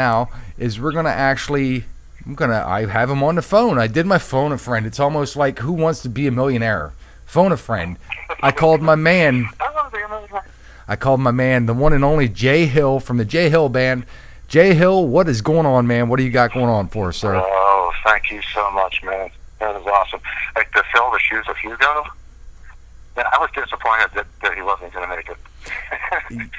now is I have him on the phone. I did my phone a friend. It's almost like Who Wants to Be a Millionaire? Phone a friend. I called my man. I called my man, the one and only Jay Hill from the Jay Hill Band. Jay Hill, what is going on, man? What do you got going on for us, sir? Oh, thank you so much, man. That is awesome. Like to fill the shoes of Hugo, yeah, I was disappointed that he wasn't going to make it.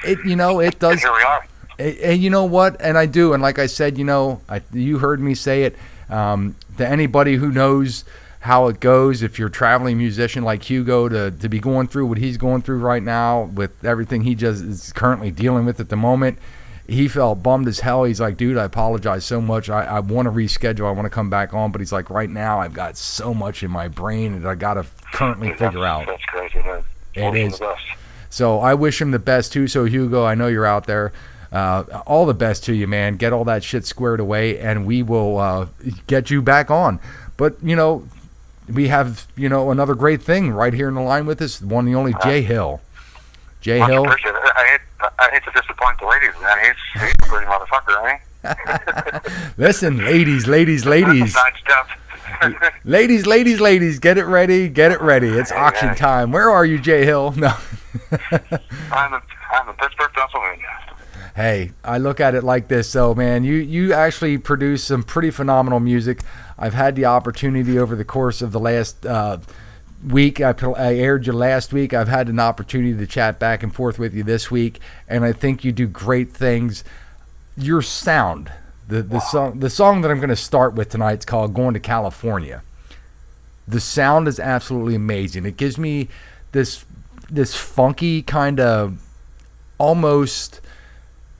It does. And here we are. And you know what? And I do. And like I said, you heard me say it. To anybody who knows how it goes, if you're a traveling musician like Hugo, to be going through what he's going through right now with everything he just is currently dealing with at the moment, he felt bummed as hell. He's like, dude, I apologize so much. I want to reschedule. I want to come back on. But he's like, right now I've got so much in my brain that I got to currently figure out. That's crazy, man. It is. So I wish him the best too. So Hugo, I know you're out there. All the best to you, man. Get all that shit squared away, and we will get you back on. But, we have, another great thing right here in the line with us, one and the only Jay Hill. Jay Hill. Appreciate it. I hate to disappoint the ladies, man. He's a pretty motherfucker, ain't he? Listen, ladies. Sidestep. ladies, get it ready. It's auction time. Where are you, Jay Hill? No. I'm in Pittsburgh, Pennsylvania. Hey, I look at it like this, so man, you actually produce some pretty phenomenal music. I've had the opportunity over the course of the last week. I aired you last week. I've had an opportunity to chat back and forth with you this week, and I think you do great things. Your sound, the song that I'm going to start with tonight is called "Going to California." The sound is absolutely amazing. It gives me this funky kind of almost.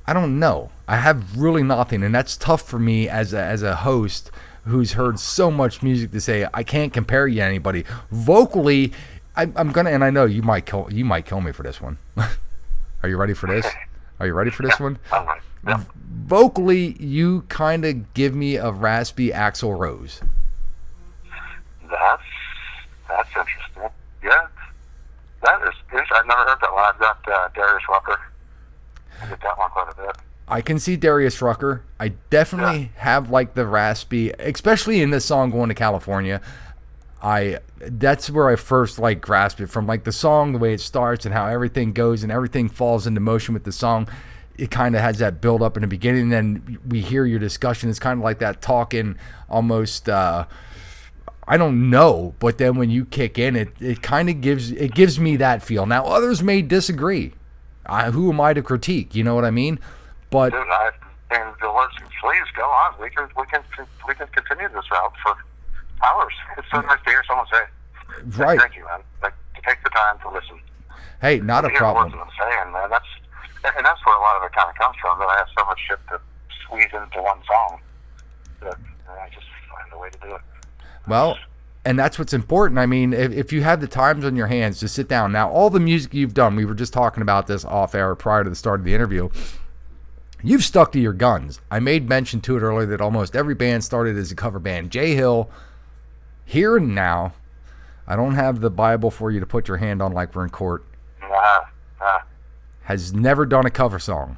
I don't know. I have really nothing, and that's tough for me as a host who's heard so much music to say I can't compare you to anybody. Vocally, I'm gonna, and I know you might kill me for this one. Are you ready for this? Are you ready for this one? Yeah. Vocally, you kind of give me a raspy Axl Rose. That's interesting. Yeah, that is interesting. I've never heard that one. I've got Darius Rucker. I get that one quite a bit. I can see Darius Rucker. I definitely have like the raspy, especially in this song "Going to California." That's where I first like grasped it from, like the song, the way it starts and how everything goes and everything falls into motion with the song. It kind of has that build up in the beginning, and then we hear your discussion. It's kind of like that talking, almost. I don't know, but then when you kick in, it kind of gives me that feel. Now others may disagree. Who am I to critique? You know what I mean? But dude, and the words, please go on. We can continue this route for hours. It's so nice to hear someone say, right. Thank you, man. Like, to take the time to listen. Hey, not a problem. The words that I'm saying, man. That's where a lot of it kind of comes from. That I have so much shit to squeeze into one song that I just find a way to do it. Well. And that's what's important. I mean, if you have the times on your hands to sit down. Now, all the music you've done, we were just talking about this off air prior to the start of the interview. You've stuck to your guns. I made mention to it earlier that almost every band started as a cover band. Jay Hill, here and now, I don't have the Bible for you to put your hand on like we're in court, has never done a cover song.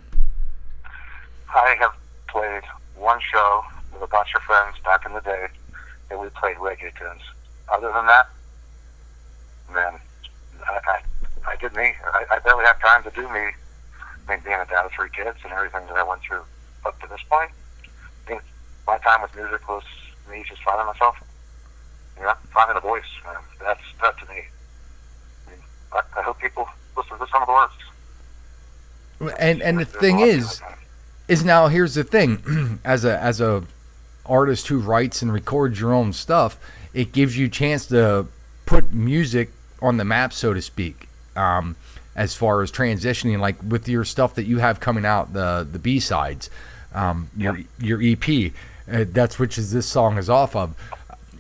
I have played one show with a bunch of friends back in the day, and we played reggae tunes. Other than that, man, I did me. I barely have time to do me. I mean, being a dad of 3 kids and everything that I went through up to this point, I think my time with music was me just finding myself. Finding a voice. That's to me. I hope people listen to some of the words. And the thing is now here's the thing. as a artist who writes and records your own stuff, it gives you a chance to put music on the map, so to speak, as far as transitioning, like with your stuff that you have coming out, the B-sides, your EP, that's which is this song is off of.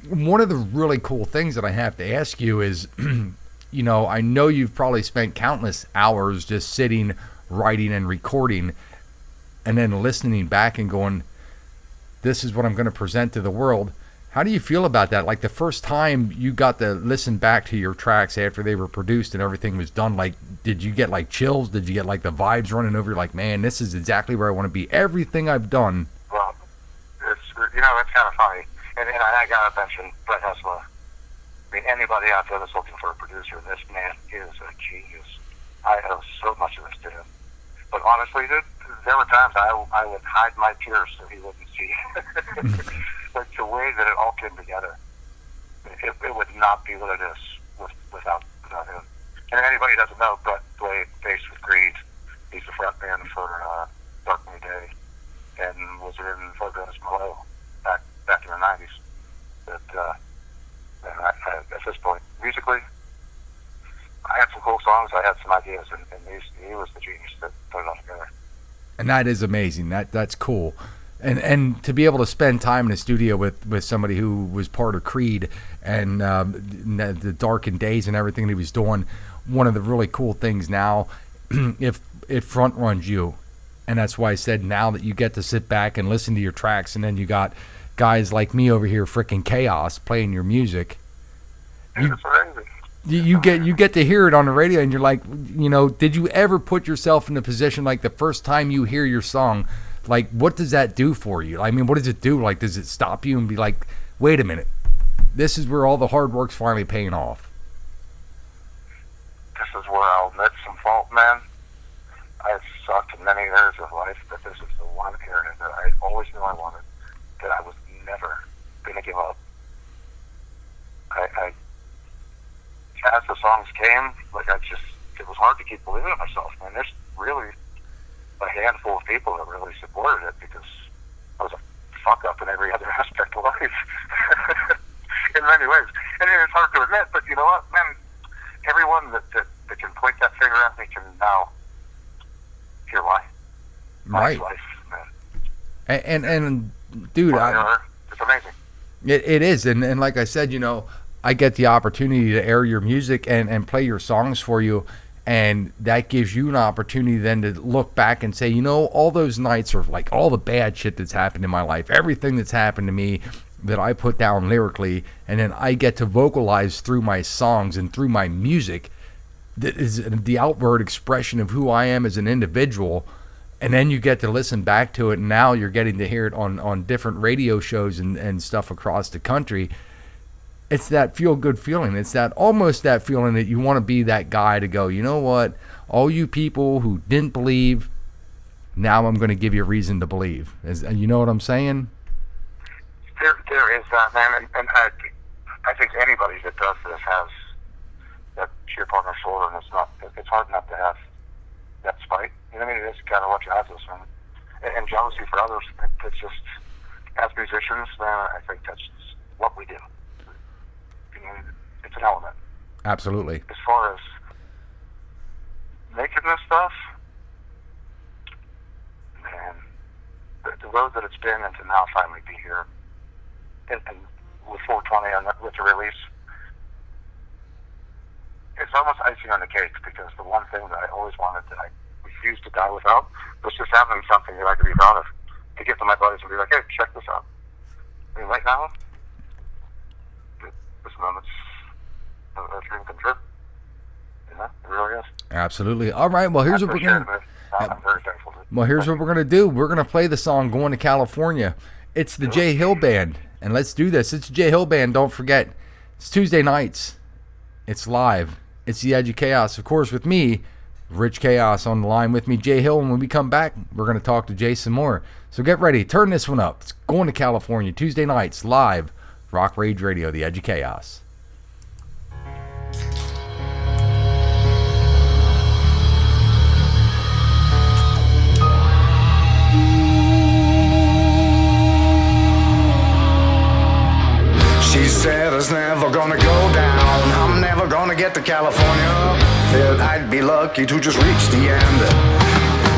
One of the really cool things that I have to ask you is, I know you've probably spent countless hours just sitting, writing and recording, and then listening back and going, this is what I'm going to present to the world. How do you feel about that? Like the first time you got to listen back to your tracks after they were produced and everything was done, like, did you get like chills? Did you get like the vibes running over? You're like, man, this is exactly where I want to be. Everything I've done it's kind of funny. And I got to mention Brett Hesla. I mean, anybody out there that's looking for a producer, this man is a genius. I owe so much of this to him. But honestly, dude, there were times I would hide my tears so he wouldn't see. Like the way that it all came together, it would not be what it is without him. And anybody who doesn't know, Brett played bass with Creed. He's the front man for Dark Moon Day, and was in Fort Dennis Malone back in the 90s. But at this point, musically, I had some cool songs, I had some ideas, and he was the genius that put it all together. And that is amazing. That's cool. And to be able to spend time in a studio with somebody who was part of Creed and the darkened days and everything that he was doing, one of the really cool things now, if it front runs you, and that's why I said now that you get to sit back and listen to your tracks, and then you got guys like me over here, freaking Kaos, playing your music. It's amazing. You get to hear it on the radio, and you're like, did you ever put yourself in a position like the first time you hear your song, like what does that do for you? I mean, what does it do? Like, does it stop you and be like, wait a minute, this is where all the hard work's finally paying off? This is where I'll admit some fault, man. I've sucked in many areas of life, but this is the one area that I always knew I wanted, that I was never going to give up. As the songs came, it was hard to keep believing in myself, man. There's really a handful of people that really supported it, because I was a fuck up in every other aspect of life. In many ways. And it's hard to admit, but you know what, man? Everyone that can point that finger at me can now hear why. Right. Life, man. And dude, it's amazing. It is, and like I said, I get the opportunity to air your music and play your songs for you, and that gives you an opportunity then to look back and say, all those nights, or like all the bad shit that's happened in my life, everything that's happened to me that I put down lyrically, and then I get to vocalize through my songs and through my music, that is the outward expression of who I am as an individual. And then you get to listen back to it, and now you're getting to hear it on different radio shows and stuff across the country. It's that feel-good feeling. It's almost that feeling that you want to be that guy to go, you know what? All you people who didn't believe, now I'm going to give you a reason to believe. You know what I'm saying? There is that, man. And I think anybody that does this has that chip on their shoulder, and it's hard not to have that spite. You know what I mean? It's kind of what drives us, man. And jealousy for others. It's just, as musicians, man, I think that's what we do. It's an element. Absolutely. As far as making this stuff, man, the road that it's been, and to now finally be here, and with 420 with the release, it's almost icing on the cake, because the one thing that I always wanted, that I refused to die without, was just having something that I could be proud of, to give to my buddies and be like, hey, check this out. I mean, right now, this moment's a dream come true. It really is. Absolutely. All right. Well, here's what we're going to. I'm very thankful. Well, here's what we're going to do. We're going to play the song "Going to California." It's the Jay Hill Band, and let's do this. It's the Jay Hill Band. Don't forget, it's Tuesday nights. It's live. It's the Edge of Chaos, of course, with me, Rich Chaos, on the line with me, Jay Hill. And when we come back, we're going to talk to Jay some more. So get ready. Turn this one up. It's Going to California, Tuesday nights, live. Rock Rage Radio, the Edge of Chaos. She said it's never gonna go down. I'm never gonna get to California. That I'd be lucky to just reach the end.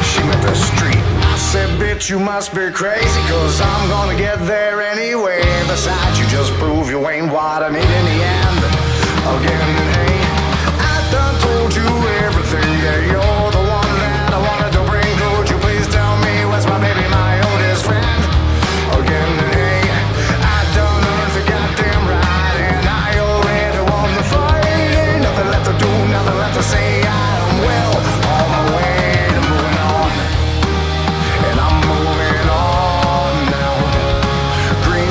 She met the street. I said, bitch, you must be crazy, 'cause I'm gonna get there anyway. Besides, you just prove you ain't what I need in the end. Again, hey, I done told you everything. Yeah, you're the one that I wanted to bring. Could you please tell me what's my baby, my oldest friend? Again, hey, I done earned the goddamn right, and I already won the fight. Ain't nothing left to do, nothing left to say. I am well on my way to moving on, and I'm moving on now. Green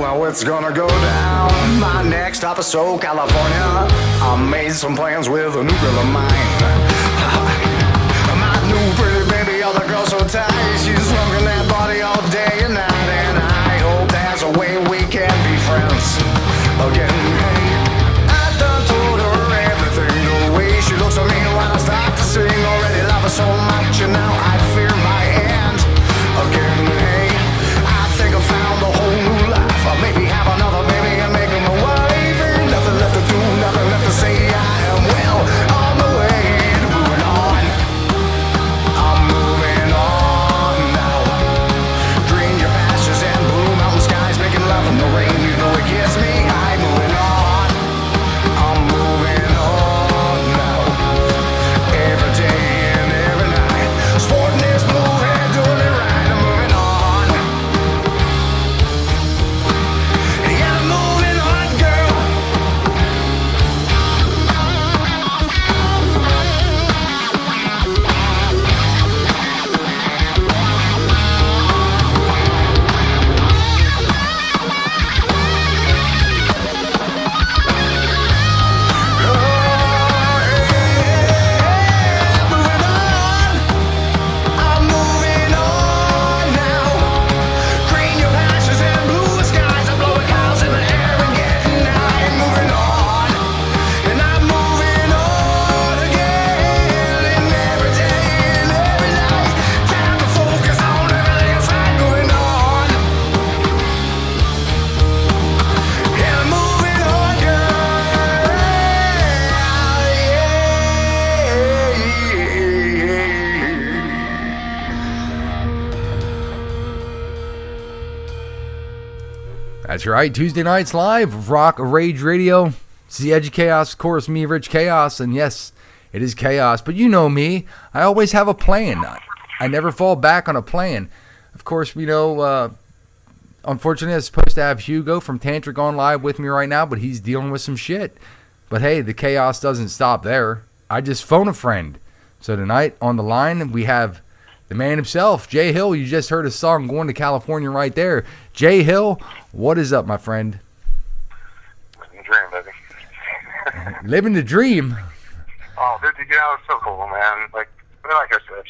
how it's gonna go down. My next stop is Seoul, California. I made some plans with a new girl of mine. My new pretty baby, all the girls so tight. She's rocking that body all day and night. And I hope there's a way we can be friends again. Hey, I done told her everything. The way she looks at me when I start to sing. Already love her so much and now I fear my end again. Hey, I think I found a whole new life. Or maybe have another baby and make her my wife. Ain't nothing left to do, nothing left to say. I am well on the way to moving on. I'm moving on now. Green your pastures and blue mountain skies, making love in the rain. You know it gets me high. Moving on. I'm moving on now. Every day and every night, sporting this blue hair, doing it right. I'm moving on. Yeah, I'm moving on, girl. I'm moving on now. Green your pastures and blue skies. I'm blowing clouds in the air and getting high and moving on. And I'm moving on again. And every day and every night, time to focus on everything else. I'm moving on. And I'm moving on, That's right. Tuesday nights live, Rock Rage Radio. It's the Edge of Chaos, of course, me, Rich Chaos, and yes, it is chaos. But you know me, I always have a plan. I never fall back on a plan. Of course, unfortunately, I was supposed to have Hugo from Tantric on live with me right now, but he's dealing with some shit. But hey, the chaos doesn't stop there. I just phone a friend. So tonight on the line, we have the man himself, Jay Hill. You just heard his song Going to California right there. Jay Hill, what is up, my friend? Living the dream, baby. Living the dream. Oh, dude, it's so cool, man. Like I said,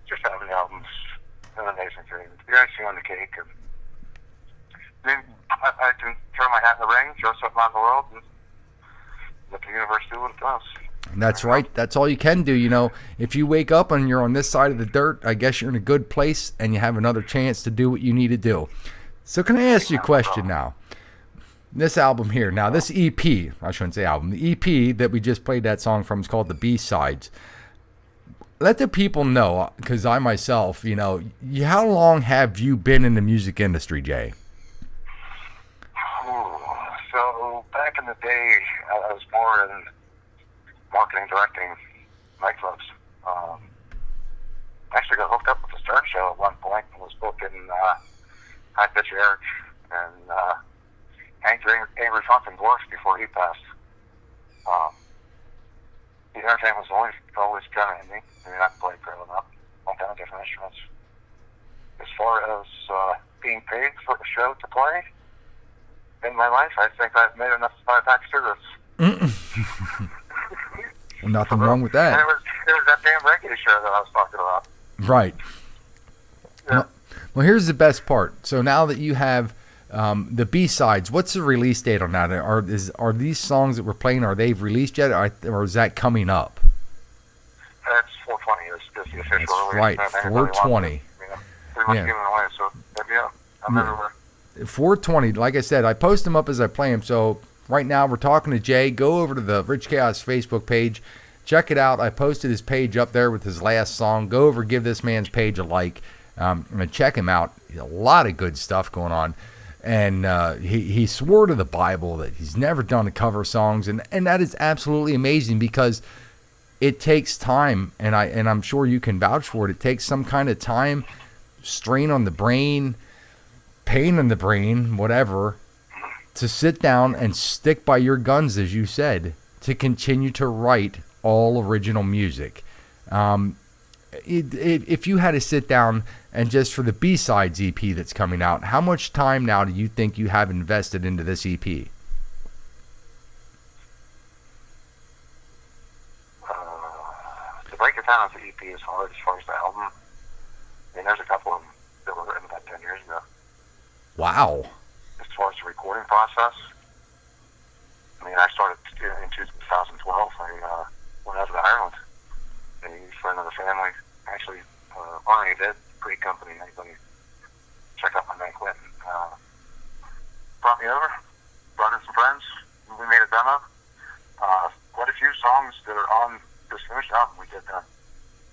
just having the albums an amazing thing. The icing on the cake, and then I can throw my hat in the ring, throw something out in the world, and let the universe do what it does. That's right. That's all you can do. You know, if you wake up and you're on this side of the dirt, I guess you're in a good place and you have another chance to do what you need to do. So can I ask you a question now? This album here, now this EP, I shouldn't say album, the EP that we just played that song from is called The B-Sides. Let the people know, because I myself, how long have you been in the music industry, Jay? So back in the day, I was more in marketing, directing nightclubs. Actually got hooked up with the Stern Show at one point and was booking High Pitch Eric and Hank Avery Funk and Dwarfs before he passed. The entertainment was always kind of in me. I mean, I played growing up, all kind of different instruments. As far as being paid for the show to play in my life, I think I've made enough to buy back cigarettes. Well, nothing wrong with that. And it was that damn reggae show that I was talking about. Right. Yeah. Well, here's the best part. So now that you have the B-sides, what's the release date on that? Are these songs that we're playing, are they released yet, or is that coming up? That's 420 is the official That's release. right, 420. Pretty much giving away, so yeah, I'm everywhere. 420, like I said, I post them up as I play them. So right now we're talking to Jay. Go over to the Rich Chaos Facebook page. Check it out. I posted his page up there with his last song. Go over, give this man's page a like, and check him out. A lot of good stuff going on. And he swore to the Bible that he's never done a cover songs, and that is absolutely amazing because it takes time, and I'm sure you can vouch for it. It takes some kind of time, strain on the brain, pain in the brain, whatever, to sit down and stick by your guns, as you said, to continue to write all original music. if you had to sit down and just for the B-Sides EP that's coming out, how much time now do you think you have invested into this EP? To break it down as the EP is hard as far as the album. I mean, there's a couple of them that were written about 10 years ago. Wow. As far as the recording process, I mean, I started in 2012. I went out to Ireland, and a friend of the family, actually, Arnie did, great company. Anybody check out my man Clinton. Brought me over, brought in some friends, we made a demo. Quite a few songs that are on this finished album we did then.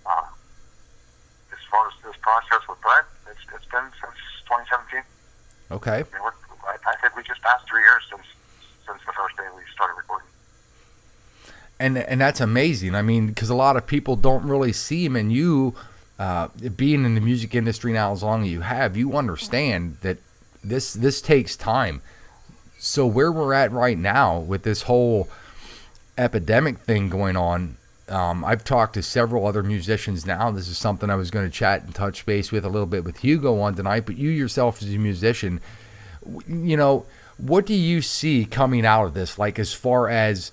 As far as this process with Brett, it's been since 2017. Okay. I mean, I think we just passed 3 years since the first day we started recording. And that's amazing. I mean, because a lot of people don't really see him, and you, being in the music industry now as long as you have, you understand that this takes time. So where we're at right now with this whole epidemic thing going on, I've talked to several other musicians now. This is something I was going to chat and touch base with a little bit with Hugo on tonight, but you yourself as a musician, you know, what do you see coming out of this? Like, as far as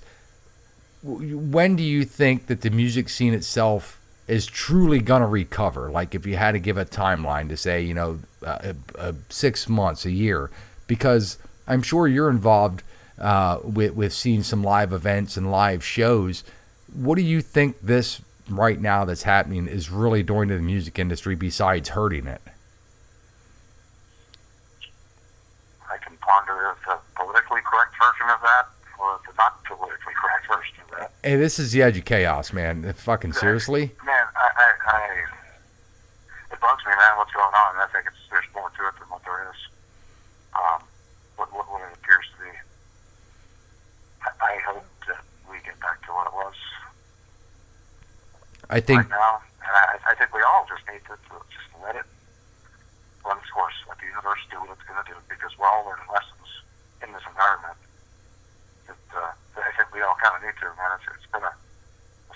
when do you think that the music scene itself is truly going to recover? Like, if you had to give a timeline to say, you know, 6 months, a year, because I'm sure you're involved with seeing some live events and live shows. What do you think this right now that's happening is really doing to the music industry besides hurting it? I can ponder the politically correct version of that or the not politically correct version of that. Hey, this is the edge of chaos, man. Fucking seriously? Man, it bugs me, man, what's going on. I think there's more to it than what there is. What it appears to be. I hope that we get back to what it was. I think right now, and I think we all just need to just let it run its course. Let the universe do what it's going to do, because we're all learning lessons in this environment. That I think we all kind of need to, man. It's been a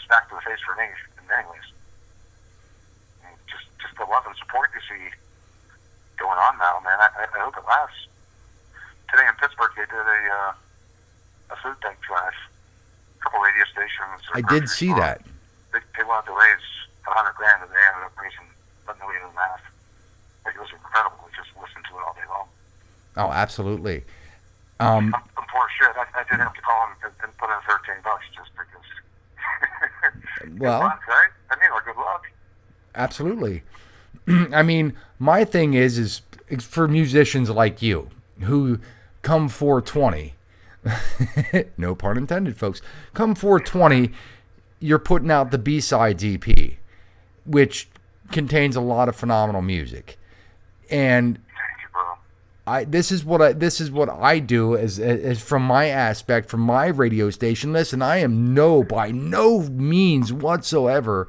smack to the face for me in many ways. And just the love and support you see going on now, man. I hope it lasts. Today in Pittsburgh, they did a food bank drive. A couple radio stations. I did see that. They wanted to raise $100,000, and they ended up raising $1.5 million. It was incredible. We just listened to it all day long. Oh, absolutely. I'm poor shit. I did have to call him and put in $13 just because. Well, good luck, right? I mean, or good luck. Absolutely. I mean, my thing is for musicians like you who come 420. No pun intended, folks. Come 420, you're putting out the B-Sides EP, which contains a lot of phenomenal music. And Thank you, bro. this is what I do as from my aspect, from my radio station. Listen, I am by no means whatsoever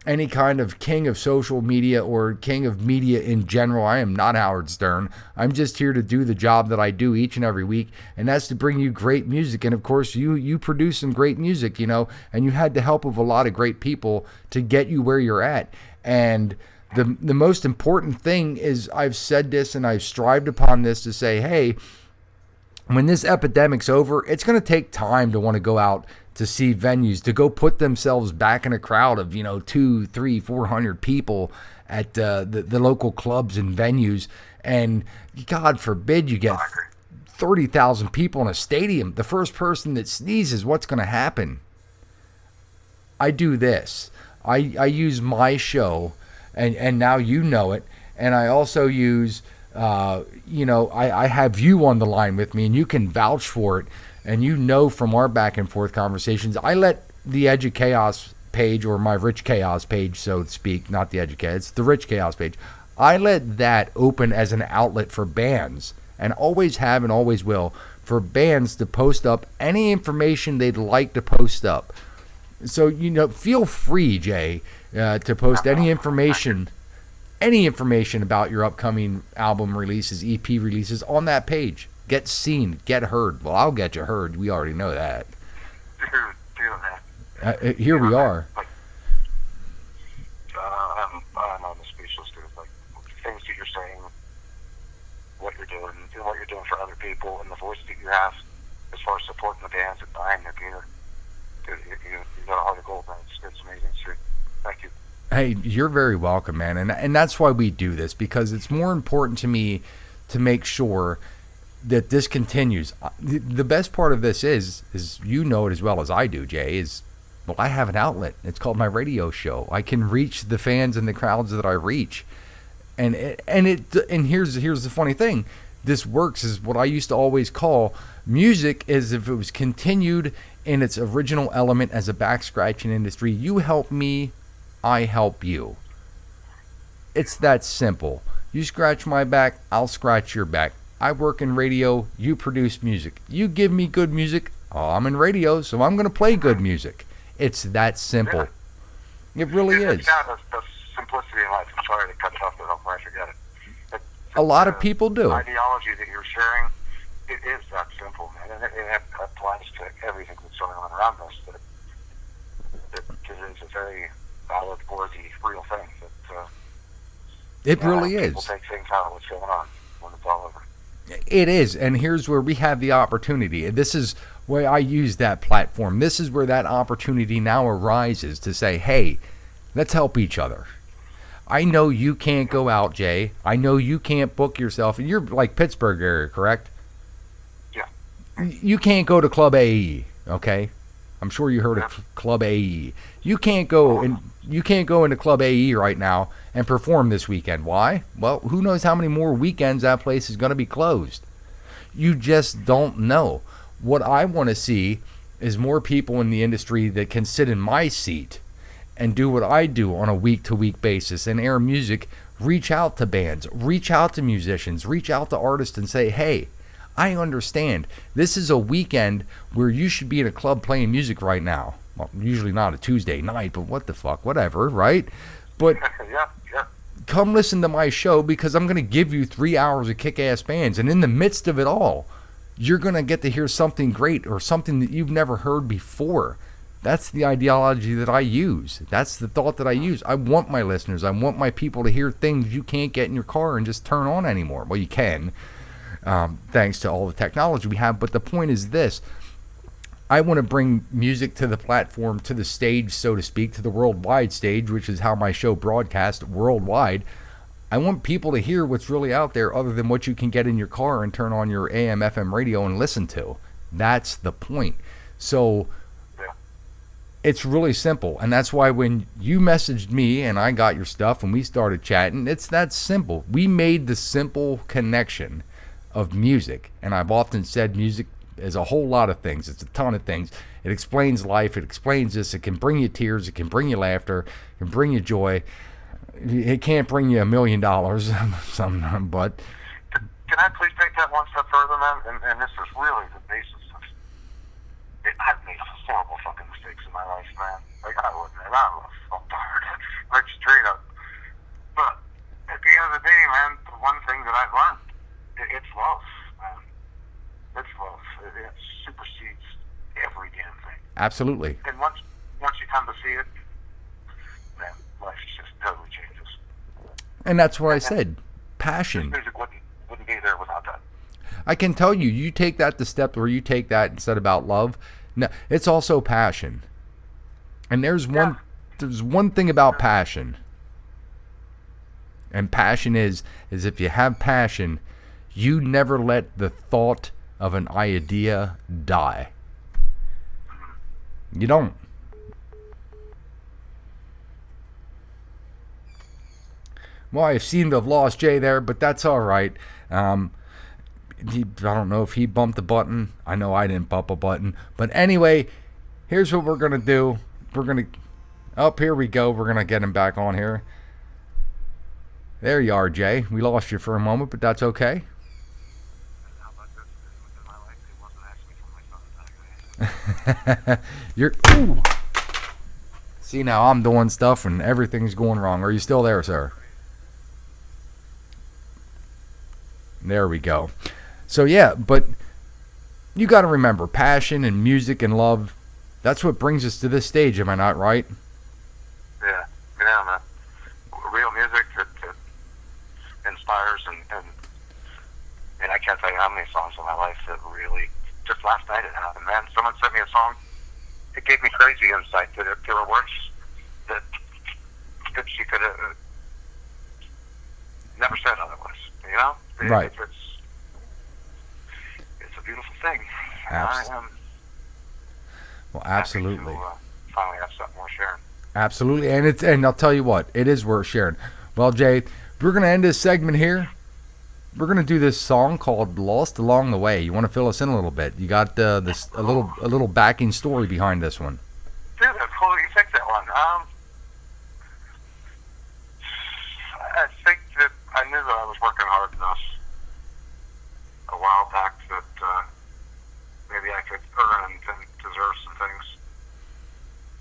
any kind of king of social media or king of media in general. I am not Howard Stern. I'm just here to do the job that I do each and every week, and that's to bring you great music. And of course, you produce some great music, you know, and you had the help of a lot of great people to get you where you're at. And the most important thing is, I've said this and I've strived upon this to say, hey, when this epidemic's over, it's going to take time to want to go out to see venues, to go put themselves back in a crowd of, 200, 300, 400 people at the local clubs and venues. And God forbid you get 30,000 people in a stadium. The first person that sneezes, what's going to happen? I do this. I use my show, and now you know it. And I also use, I have you on the line with me, and you can vouch for it. And you know from our back and forth conversations, I let the Edge of Chaos page, or my Rich Chaos page, so to speak, not the Edge of Chaos, it's the Rich Chaos page. I let that open as an outlet for bands, and always have and always will, for bands to post up any information they'd like to post up. So, feel free, Jay, to post any information about your upcoming album releases, EP releases on that page. Get seen, get heard. Well, I'll get you heard. We already know that. Dude, Here we are. voice that you have, as far as supporting the bands and buying their gear. Dude, you got a heart of gold, man. It's amazing. So, thank you. Hey, you're very welcome, man. And that's why we do this, because it's more important to me to make sure that this continues. The best part of this is you know it as well as I do, Jay, is, well, I have an outlet. It's called my radio show. I can reach the fans and the crowds that I reach. And here's the funny thing. This works is what I used to always call music is if it was continued in its original element as a back scratching industry. You help me, I help you. It's that simple. You scratch my back, I'll scratch your back. I work in radio, you produce music. You give me good music, oh, I'm in radio, so I'm going to play good music. It's that simple. Yeah. It really is. It's kind of the simplicity in life. I'm sorry to cut it off, but I'll probably forget it. A lot of people do. Ideology that you're sharing, it is that simple, man. And it applies to everything that's going on around us. That it is a very valid, worthy, real thing. That, it really is. People take things out of what's going on when it's all over. It is, and here's where we have the opportunity. This is where I use that platform. This is where that opportunity now arises to say, hey, let's help each other. I know you can't go out, Jay. I know you can't book yourself. You're like Pittsburgh area, correct? Yeah. You can't go to Club AE, okay? I'm sure you heard of Club AE. You can't go into Club AE right now and perform this weekend. Why? Well, who knows how many more weekends that place is going to be closed. You just don't know. What I want to see is more people in the industry that can sit in my seat and do what I do on a week-to-week basis and air music, reach out to bands, reach out to musicians, reach out to artists and say, hey, I understand. This is a weekend where you should be in a club playing music right now. Well, usually not a Tuesday night, but what the fuck, whatever, right? But yeah. Come listen to my show because I'm going to give you 3 hours of kick-ass bands. And in the midst of it all, you're going to get to hear something great or something that you've never heard before. That's the ideology that I use. That's the thought that I use. I want my listeners, I want my people to hear things you can't get in your car and just turn on anymore. Well, you can, thanks to all the technology we have. But the point is this. I want to bring music to the platform, to the stage, so to speak, to the worldwide stage, which is how my show broadcasts worldwide. I want people to hear what's really out there other than what you can get in your car and turn on your AM, FM radio and listen to. That's the point. So it's really simple. And that's why when you messaged me and I got your stuff and we started chatting, it's that simple. We made the simple connection of music. And I've often said music is a whole lot of things. It's a ton of things. It explains life. It explains this. It can bring you tears. It can bring you laughter. It can bring you joy. It can't bring you $1 million, sometimes, but... Can I please take that one step further, man? And this is really the basis of it. I've made horrible fucking mistakes in my life, man. Like, I wouldn't have. I was fucked hard. Like, straight up. But at the end of the day, man, the one thing that I've learned, it's love, man. It's love. It supersedes every damn thing. Absolutely. And once you come to see it, man, life just totally changes. And that's what I said. Passion. Music wouldn't be there without that. I can tell you, you take that the step where you take that instead about love. No, it's also passion. And there's one thing about passion. And passion is if you have passion, you never let the thought of an idea die. You don't. Well, I seem to have lost Jay there, but that's all right. I don't know if he bumped the button. I know I didn't bump a button. But anyway, here's what we're going to do. Here we go. We're going to get him back on here. There you are, Jay. We lost you for a moment, but that's okay. Ooh. See, now I'm doing stuff and everything's going wrong. Are you still there, sir? There we go. So yeah, but you got to remember, passion and music and love, that's what brings us to this stage, am I not right? Yeah, man. Real music that inspires and And I can't tell you how many songs in my life that really, just last night it happened, man. Someone sent me a song. It gave me crazy insight that there were words that she could have never said otherwise. You know? Right. It's a beautiful thing. Well, absolutely. To, finally have something worth sharing. Absolutely, and I'll tell you what, it is worth sharing. Well, Jay, we're gonna end this segment here. We're gonna do this song called "Lost Along the Way." You want to fill us in a little bit? You got a little backing story behind this one. Dude, cool. You picked that one. I think that I knew that I was working hard enough a while back that maybe I could earn and deserve some things.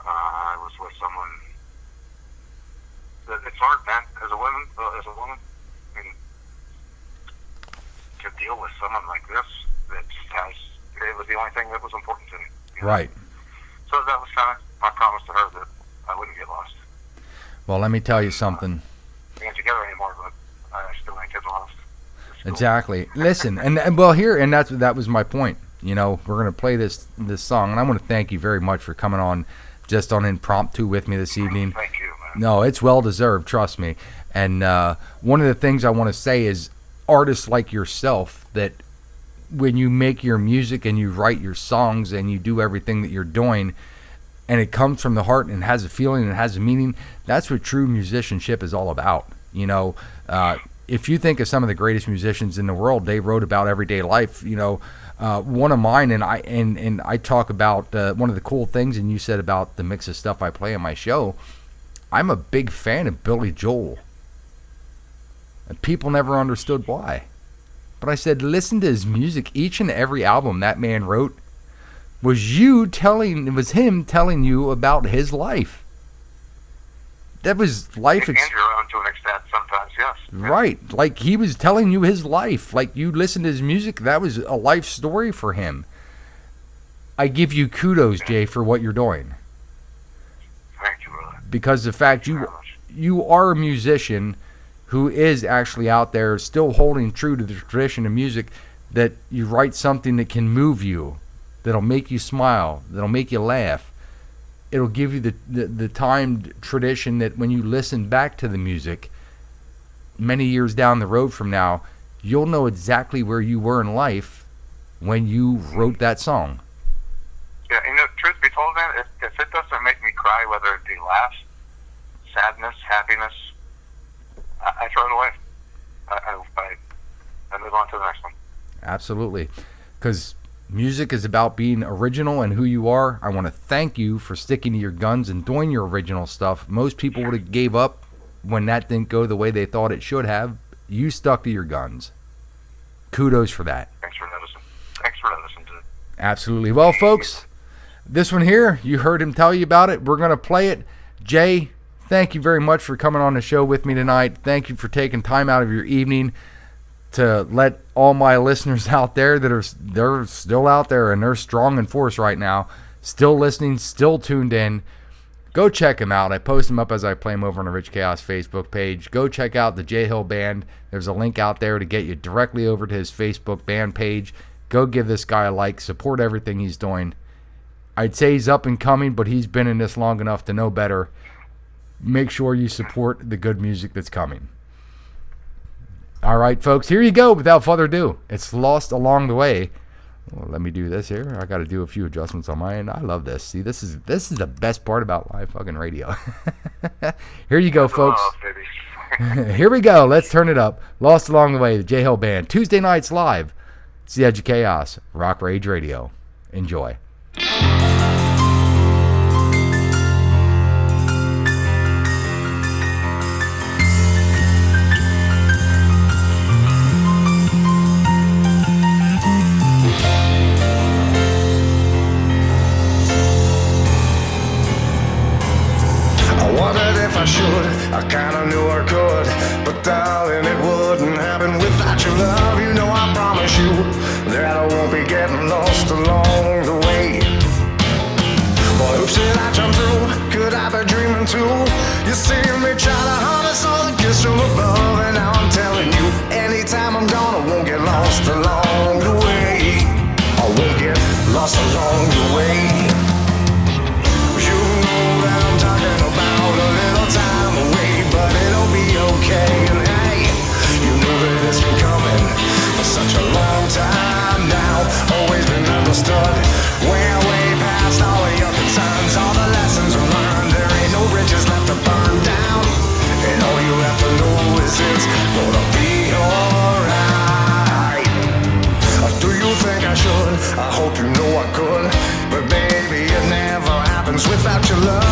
I was with someone that it's hard, man. As a woman, I mean, to deal with someone like this that just has. It was the only thing that was important to me. You know? Right. So that was kind of my promise to her that I wouldn't get lost. Well, let me tell you something. We ain't together anymore, but I still ain't getting lost. Cool. Exactly. Listen, and well, here, and that was my point. You know, we're gonna play this song, and I want to thank you very much for coming on, just on impromptu with me this evening. Thank you, man. No, it's well deserved. Trust me. And one of the things I want to say is, artists like yourself, that when you make your music and you write your songs and you do everything that you're doing, and it comes from the heart and has a feeling and has a meaning, that's what true musicianship is all about. You know, if you think of some of the greatest musicians in the world, they wrote about everyday life. You know, one of mine, and I talk about one of the cool things, and you said about the mix of stuff I play on my show. I'm a big fan of Billy Joel, and people never understood why. But I said, listen to his music. Each and every album that man wrote was him telling you about his life. That was life. And your own to an extent sometimes, yes. Right. Like, he was telling you his life. Like, you listen to his music, that was a life story for him. I give you kudos, Jay, for what you're doing. Thank you, brother. Because the fact you are a musician who is actually out there still holding true to the tradition of music, that you write something that can move you, that'll make you smile, that'll make you laugh. It'll give you the timed tradition that when you listen back to the music many years down the road from now, you'll know exactly where you were in life when you wrote that song. Yeah, you know, truth be told, man, if it doesn't make me cry, whether it be laugh, sadness, happiness, I throw it away. I move on to the next one. Absolutely. Because music is about being original and who you are. I want to thank you for sticking to your guns and doing your original stuff. Most people would have gave up when that didn't go the way they thought it should have. You stuck to your guns. Kudos for that. Thanks for noticing. Thanks for noticing. Absolutely. Well, folks, this one here, you heard him tell you about it. We're going to play it. Jay, thank you very much for coming on the show with me tonight. Thank you for taking time out of your evening to let all my listeners out there they're still out there and they're strong in force right now, still listening, still tuned in. Go check him out. I post him up as I play him over on the Rich Kaos Facebook page. Go check out the J Hill Band. There's a link out there to get you directly over to his Facebook band page. Go give this guy a like. Support everything he's doing. I'd say he's up and coming, but he's been in this long enough to know better. Make sure you support the good music that's coming. All right, folks, here you go. Without further ado, it's Lost Along the Way. Well, let me do this here. I got to do a few adjustments on my end. I love this. See, this is the best part about live fucking radio. Here you go, folks. Here we go. Let's turn it up. Lost Along the Way, the J Hill Band. Tuesday nights live. It's the Edge of Chaos, Rock Rage Radio. Enjoy. I should, I kinda knew I could, but darling, it wouldn't happen without your love. You know I promise you that I won't be getting lost along the way. Boy, who should I jump through? Could I be dreaming too? You see me try to harness all the gifts from above, and now I'm telling you, anytime I'm gone, I won't get lost along the way. I won't get lost along the way. You know that I'm talking about a little time away, but it'll be okay. And hey, you know that it's been coming for such a long time now. Always been understood. We're way past all of your concerns, all the lessons we learned. There ain't no bridges left to burn down, and all you have to know is it's gonna be alright. Do you think I should? I hope you know I could, but baby, it never happens without your love.